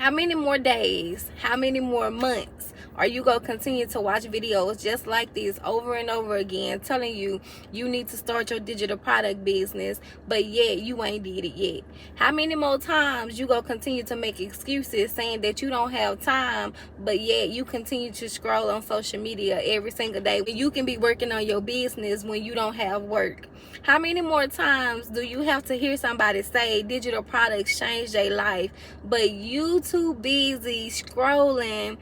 How many more days, how many more months are you going to continue to watch videos just like this over and over again telling you you need to start your digital product business, but yet you ain't did it yet? How many more times you going to continue to make excuses saying that you don't have time, but yet you continue to scroll on social media every single day when you can be working on your business when you don't have work? How many more times do you have to hear somebody say digital products change their life, but you too busy scrolling,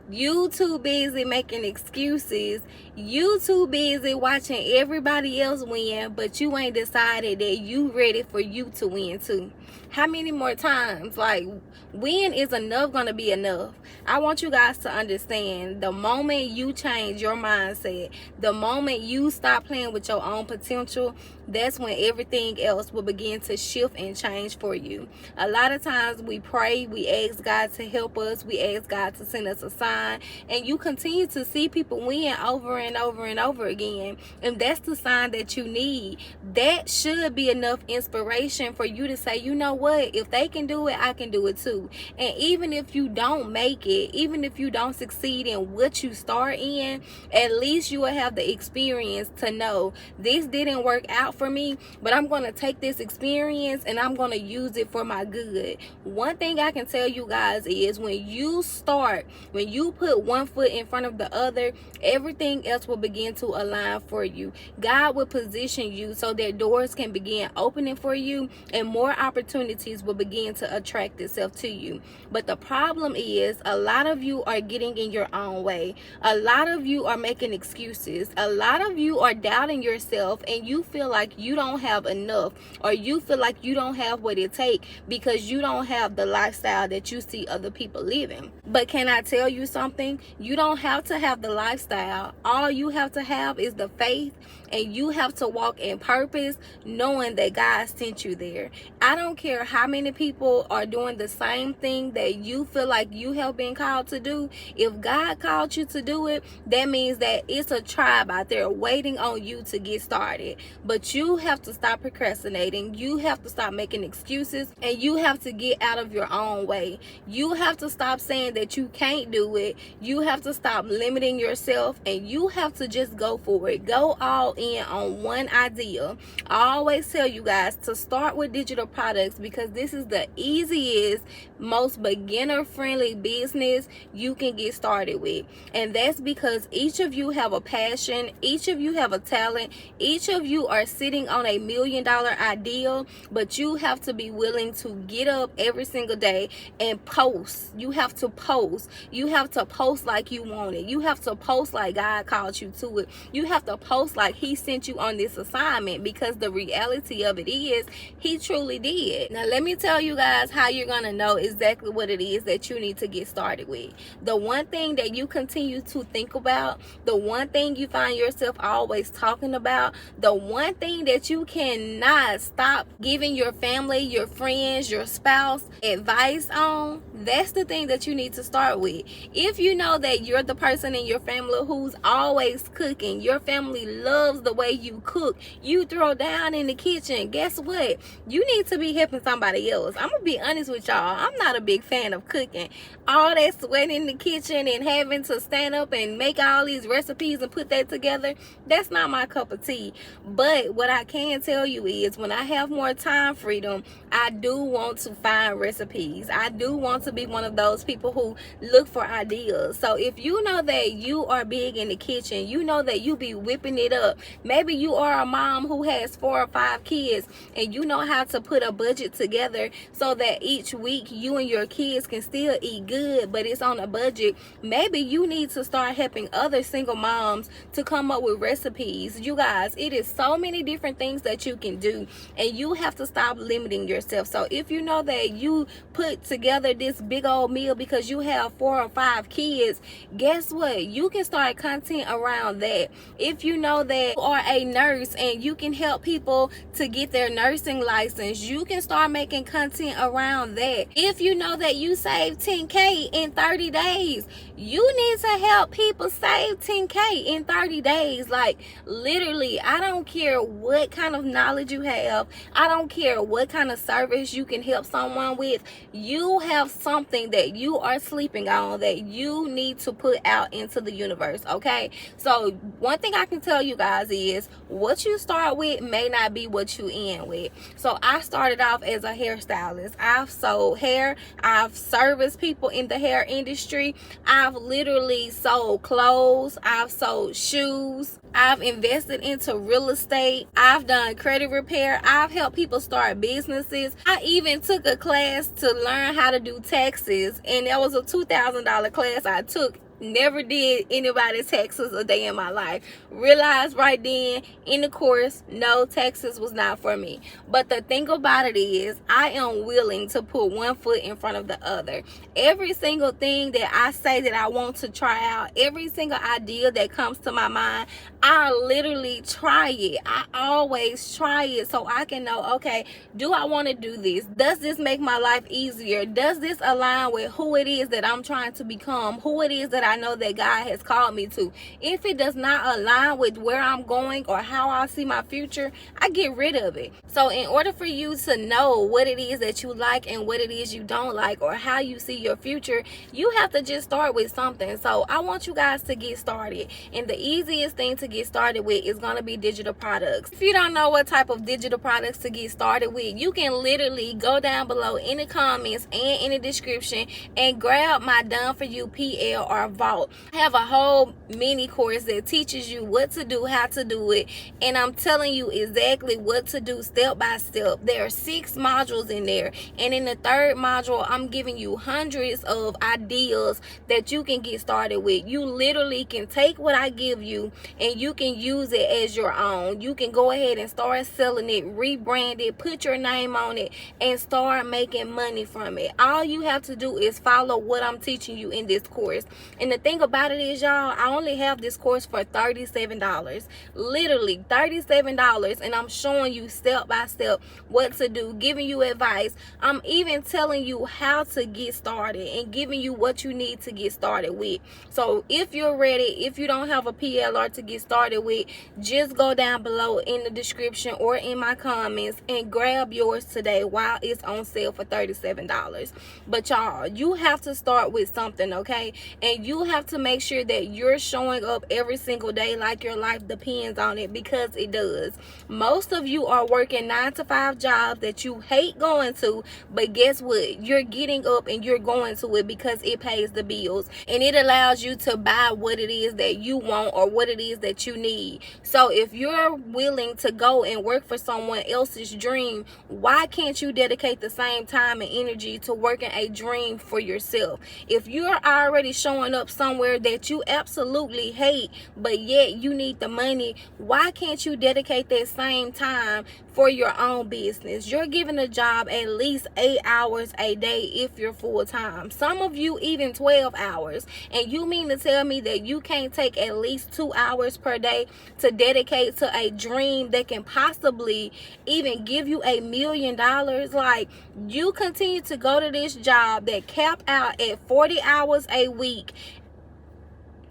you too busy making excuses, you too busy watching everybody else win, but you ain't decided that you ready for you to win too? How many more times? Like, when is enough gonna be enough? I want you guys to understand, the moment you change your mindset, the moment you stop playing with your own potential, that's when everything else will begin to shift and change for you. A lot of times we pray, we ask God to help us, we ask God to send us a sign, and you continue to see people win over and over and over again, and that's the sign that you need. That should be enough inspiration for you to say, you know what, if they can do it, I can do it too. And even if you don't make it, even if you don't succeed in what you start in, at least you will have the experience to know this didn't work out for me, but I'm going to take this experience and I'm going to use it for my good. One thing I can tell you guys is, when you start, when you put one foot in front of the other, everything else will begin to align for you. God will position you so that doors can begin opening for you and more opportunities will begin to attract itself to you. But the problem is, a lot of you are getting in your own way. A lot of you are making excuses. A lot of you are doubting yourself, and you feel like you don't have enough, or you feel like you don't have what it takes because you don't have the lifestyle that you see other people living. But can I tell you something? You don't have to have the lifestyle. All you have to have is the faith, and you have to walk in purpose, knowing that God sent you there. I don't care how many people are doing the same thing that you feel like you have been called to do. If God called you to do it, that means that it's a tribe out there waiting on you to get started. But you have to stop procrastinating. You have to stop making excuses, and you have to get out of your own way. You have to stop saying that you can't do it. You have to stop limiting yourself, and you have to just go for it. Go all in on one idea. I always tell you guys to start with digital products because this is the easiest, most beginner friendly business you can get started with. And that's because each of you have a passion, each of you have a talent, each of you are sitting on $1 million idea, but you have to be willing to get up every single day and post. You have to post. You have to post like you want it. You have to post like God called you to it. You have to post like He sent you on this assignment, because the reality of it is He truly did. Now let me tell you guys how you're gonna know exactly what it is that you need to get started with. The one thing that you continue to think about, the one thing you find yourself always talking about, the one thing that you cannot stop giving your family, your friends, your spouse advice on, that's the thing that you need to start with. If you know that you're the person in your family who's always cooking, your family loves the way you cook, you throw down in the kitchen, guess what? You need to be helping somebody else. I'm gonna be honest with y'all, I'm not a big fan of cooking. All that sweat in the kitchen and having to stand up and make all these recipes and put that together, that's not my cup of tea. But what I can tell you is, when I have more time freedom, I do want to find recipes. I do want to be one of those people who look for ideas. So if you know that you are big in the kitchen, you know that you be whipping it up, maybe you are a mom who has 4 or 5 kids, and you know how to put a budget together so that each week you and your kids can still eat good, but it's on a budget. Maybe you need to start helping other single moms to come up with recipes. You guys, it is so many different things that you can do, and you have to stop limiting yourself. So if you know that you put together this big old meal because you have 4 or 5 have kids, guess what? You can start content around that. If you know that you are a nurse and you can help people to get their nursing license, you can start making content around that. If you know that you save 10K in 30 days, you need to help people save 10K in 30 days. Like, literally, I don't care what kind of knowledge you have. I don't care what kind of service you can help someone with. You have something that you are sleeping on that you need to put out into the universe, okay? So one thing I can tell you guys is what you start with may not be what you end with. So I started off as a hairstylist. I've sold hair. I've serviced people in the hair industry. I've literally sold clothes. I've sold shoes. I've invested into real estate. I've done credit repair. I've helped people start businesses. I even took a class to learn how to do taxes, and that was a $2,000 class I took. Never did anybody's taxes a day in my life. Realized right then in the course, no, taxes was not for me. But the thing about it is, I am willing to put one foot in front of the other. Every single thing that I say that I want to try out, every single idea that comes to my mind, I literally try it. I always try it so I can know, okay, do I want to do this? Does this make my life easier? Does this align with who it is that I'm trying to become? Who it is that I know that God has called me to? If it does not align with where I'm going or how I see my future, I get rid of it. So in order for you to know what it is that you like and what it is you don't like, or how you see your future, you have to just start with something. So I want you guys to get started, and the easiest thing to get started with is going to be digital products. If you don't know what type of digital products to get started with, you can literally go down below in the comments and in the description and grab my Done For You PL or Vault. I have a whole mini course that teaches you what to do, how to do it, and I'm telling you exactly what to do step by step. There are 6 modules in there, and in the 3rd module I'm giving you hundreds of ideas that you can get started with. You literally can take what I give you and you can use it as your own. You can go ahead and start selling it, rebrand it, put your name on it, and start making money from it. All you have to do is follow what I'm teaching you in this course. And the thing about it is, y'all, I only have this course for $37. Literally $37, and I'm showing you step by step what to do, giving you advice. I'm even telling you how to get started and giving you what you need to get started with. So if you're ready, if you don't have a PLR to get started with, just go down below in the description or in my comments and grab yours today while it's on sale for $37. But y'all, you have to start with something, okay? And you have to make sure that you're showing up every single day like your life depends on it, because it does. Most of you are working 9-to-5 jobs that you hate going to, but guess what? You're getting up and you're going to it because it pays the bills and it allows you to buy what it is that you want or what it is that you need. So if you're willing to go and work for someone else's dream, why can't you dedicate the same time and energy to working a dream for yourself? If you're already showing up somewhere that you absolutely hate, but yet you need the money, why can't you dedicate that same time for your own business? You're giving a job at least 8 hours a day if you're full-time. Some of you even 12 hours. And you mean to tell me that you can't take at least 2 hours per day to dedicate to a dream that can possibly even give you $1 million? Like, you continue to go to this job that cap out at 40 hours a week.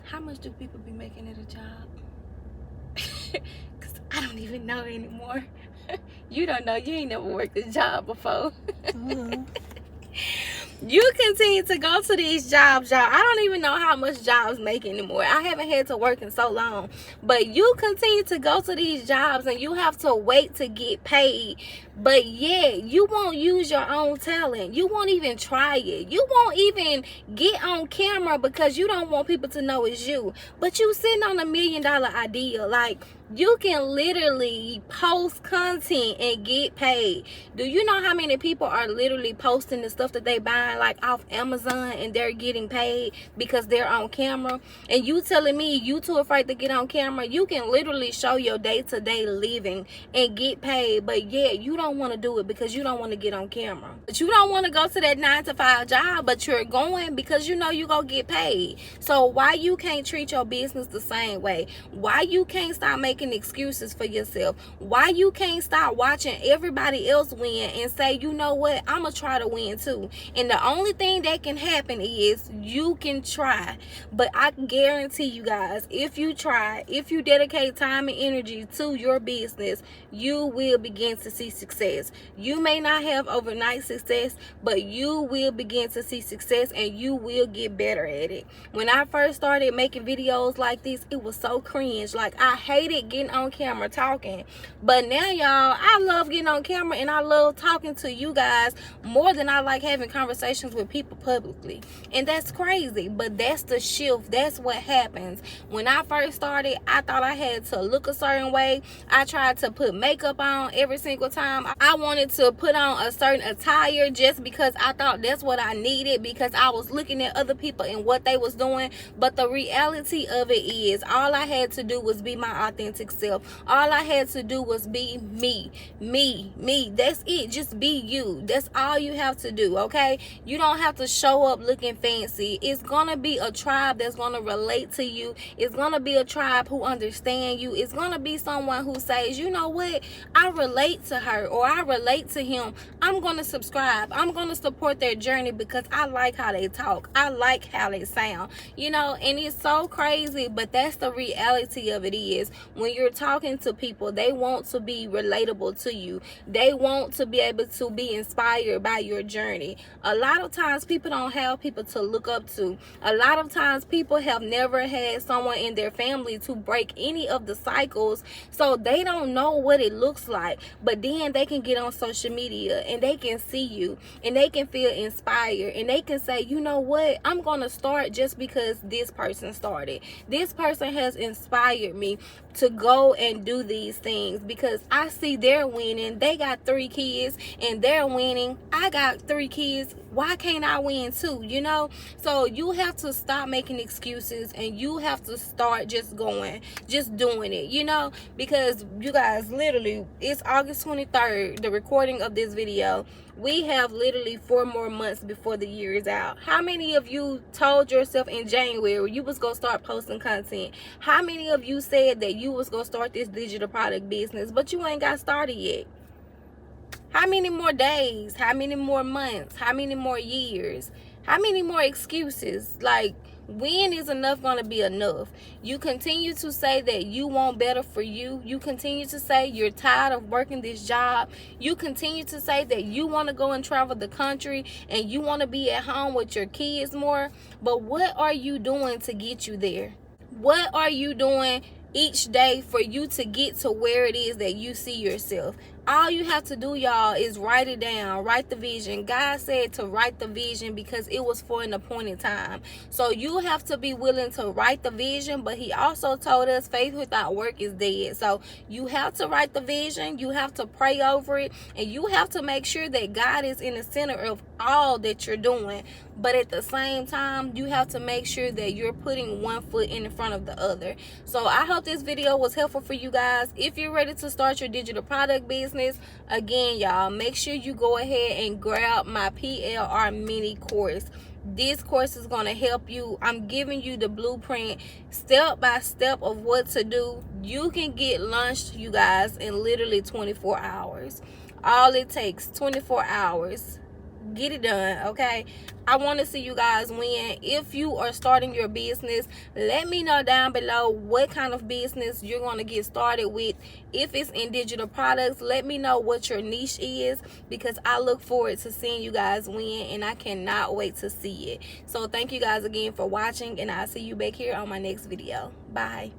How much do people be making at a job? Because I don't even know anymore. You don't know. You ain't never worked a job before. You continue to go to these jobs, y'all. I don't even know how much jobs make anymore. I haven't had to work in so long. But you continue to go to these jobs and you have to wait to get paid. But yeah, you won't use your own talent. You won't even try it. You won't even get on camera because you don't want people to know it's you. But you sitting on $1 million idea. Like, you can literally post content and get paid. Do you know how many people are literally posting the stuff that they buying like off Amazon and they're getting paid because they're on camera? And you telling me you too afraid to get on camera? You can literally show your day-to-day living and get paid, but yeah, you don't want to do it because you don't want to get on camera. But you don't want to go to that 9-to-5 job, but you're going because you know you're going to get paid. So why you can't treat your business the same way? Why you can't stop making excuses for yourself? Why you can't stop watching everybody else win and say, you know what, I'm going to try to win too. And the only thing that can happen is you can try. But I guarantee you guys, if you try, if you dedicate time and energy to your business, you will begin to see success. You may not have overnight success, but you will begin to see success and you will get better at it. When I first started making videos like this, it was so cringe. Like, I hated getting on camera talking. But now, y'all, I love getting on camera and I love talking to you guys more than I like having conversations with people publicly. And that's crazy, but that's the shift. That's what happens. When I first started, I thought I had to look a certain way. I tried to put makeup on every single time. I wanted to put on a certain attire just because I thought that's what I needed, because I was looking at other people and what they was doing. But the reality of it is, all I had to do was be my authentic self. All I had to do was be me. That's it. Just be you. That's all you have to do, okay? You don't have to show up looking fancy. It's gonna be a tribe that's gonna relate to you. It's gonna be a tribe who understand you. It's gonna be someone who says, you know what, I relate to her or I relate to him. I'm gonna subscribe. I'm gonna support their journey because I like how they talk. I like how they sound, you know. And it's so crazy, but that's the reality of it. Is when you're talking to people, they want to be relatable to you. They want to be able to be inspired by your journey. A lot of times people don't have people to look up to. A lot of times people have never had someone in their family to break any of the cycles, so they don't know what it looks like. But then they can get on social media and they can see you and they can feel inspired and they can say, you know what, I'm gonna start just because this person started. This person has inspired me to go and do these things because I see they're winning. They got 3 kids and they're winning. I got 3 kids. Why can't I win too? You know? So you have to stop making excuses and you have to start just going, just doing it, you know? Because you guys, literally, it's August 23rd, the recording of this video. We have literally 4 more months before the year is out. How many of you told yourself in January you was gonna start posting content? How many of you said that you was gonna start this digital product business, but you ain't got started yet? How many more days? How many more months? How many more years? How many more excuses? Like, when is enough going to be enough? You continue to say that you want better for you. You continue to say you're tired of working this job. You continue to say that you want to go and travel the country and you want to be at home with your kids more. But what are you doing to get you there? What are you doing each day for you to get to where it is that you see yourself? All you have to do, y'all, is write it down. Write the vision. God said to write the vision because it was for an appointed time. So you have to be willing to write the vision, but he also told us faith without work is dead. So you have to write the vision. You have to pray over it. And you have to make sure that God is in the center of all that you're doing. But at the same time, you have to make sure that you're putting one foot in front of the other. So I hope this video was helpful for you guys. If you're ready to start your digital product business, again, y'all, make sure you go ahead and grab my PLR mini course. This course is going to help you. I'm giving you the blueprint step by step of what to do. You can get launched, you guys, in literally 24 hours. All it takes, 24 hours. Get it done, okay? I want to see you guys win. If you are starting your business, let me know down below what kind of business you're going to get started with. If it's in digital products, let me know what your niche is, because I look forward to seeing you guys win and I cannot wait to see it. So thank you guys again for watching, and I'll see you back here on my next video. Bye.